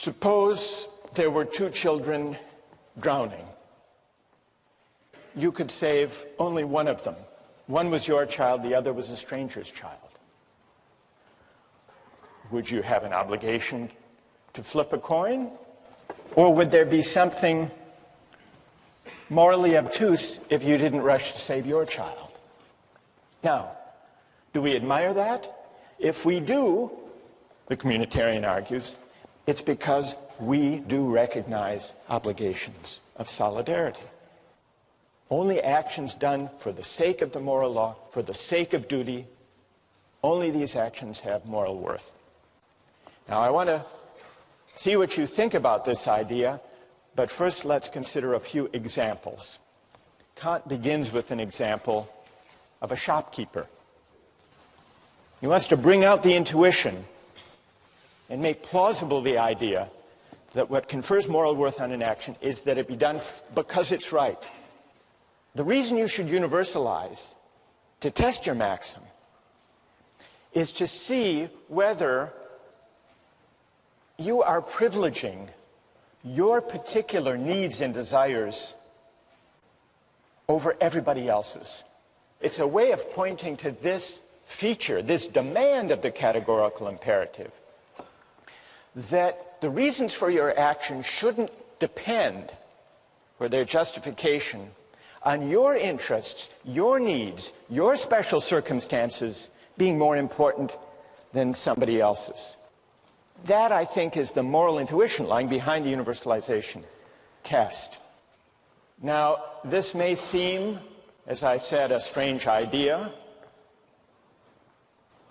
Suppose there were two children drowning. You could save only one of them. One was your child, the other was a stranger's child. Would you have an obligation to flip a coin? Or would there be something morally obtuse if you didn't rush to save your child? Now, do we admire that? If we do, the communitarian argues, it's because we do recognize obligations of solidarity. Only actions done for the sake of the moral law, for the sake of duty, only these actions have moral worth. Now, I want to see what you think about this idea, but first let's consider a few examples. Kant begins with an example of a shopkeeper. He wants to bring out the intuition and make plausible the idea that what confers moral worth on an action is that it be done because it's right. The reason you should universalize to test your maxim is to see whether you are privileging your particular needs and desires over everybody else's. It's a way of pointing to this feature, this demand of the categorical imperative, that the reasons for your action shouldn't depend, or their justification, on your interests, your needs, your special circumstances being more important than somebody else's. That, I think, is the moral intuition lying behind the universalization test. Now, this may seem, as I said, a strange idea,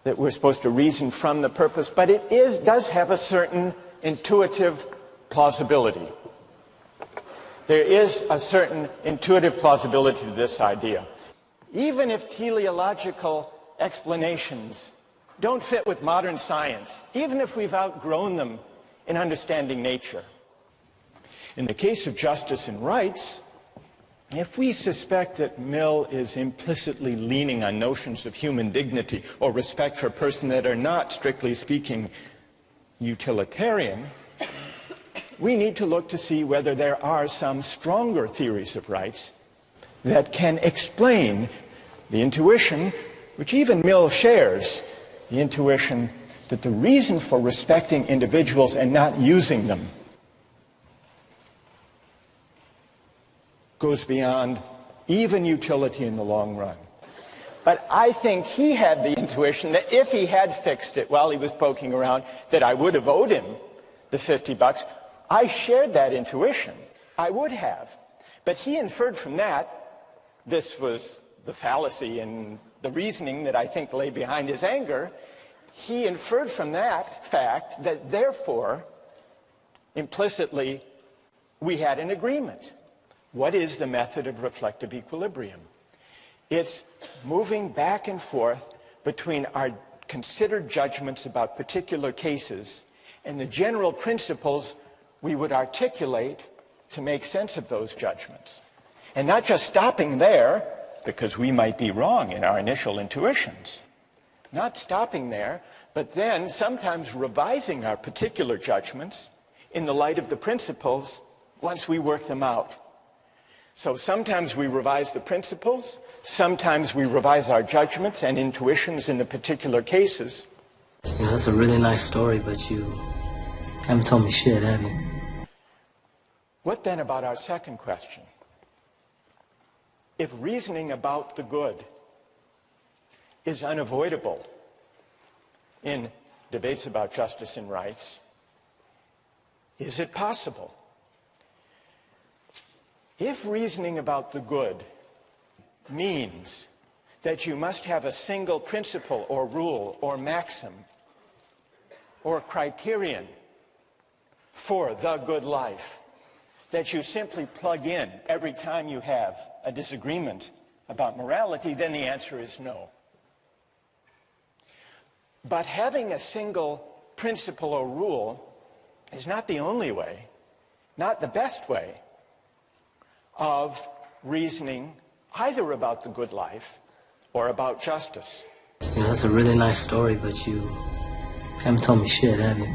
that we're supposed to reason from the purpose, but it does have a certain intuitive plausibility. There is a certain intuitive plausibility to this idea. Even if teleological explanations don't fit with modern science, even if we've outgrown them in understanding nature. In the case of justice and rights, if we suspect that Mill is implicitly leaning on notions of human dignity or respect for a person that are not, strictly speaking, utilitarian, we need to look to see whether there are some stronger theories of rights that can explain the intuition, which even Mill shares, the intuition that the reason for respecting individuals and not using them goes beyond even utility in the long run. But I think he had the intuition that if he had fixed it while he was poking around, that I would have owed him the $50. I shared that intuition. I would have. But he inferred from that, this was the fallacy in the reasoning that I think lay behind his anger, he inferred from that fact that therefore, implicitly, we had an agreement. What is the method of reflective equilibrium? It's moving back and forth between our considered judgments about particular cases and the general principles we would articulate to make sense of those judgments. And not just stopping there, because we might be wrong in our initial intuitions. Not stopping there, but then sometimes revising our particular judgments in the light of the principles once we work them out. So sometimes we revise the principles, sometimes we revise our judgments and intuitions in the particular cases. Yeah, that's a really nice story, but you haven't told me shit, have you? What then about our second question? If reasoning about the good is unavoidable in debates about justice and rights, is it possible? If reasoning about the good means that you must have a single principle or rule or maxim or criterion for the good life that you simply plug in every time you have a disagreement about morality, then the answer is no. But having a single principle or rule is not the only way, not the best way of reasoning either about the good life or about justice. Yeah, that's a really nice story, but you haven't told me shit, have you?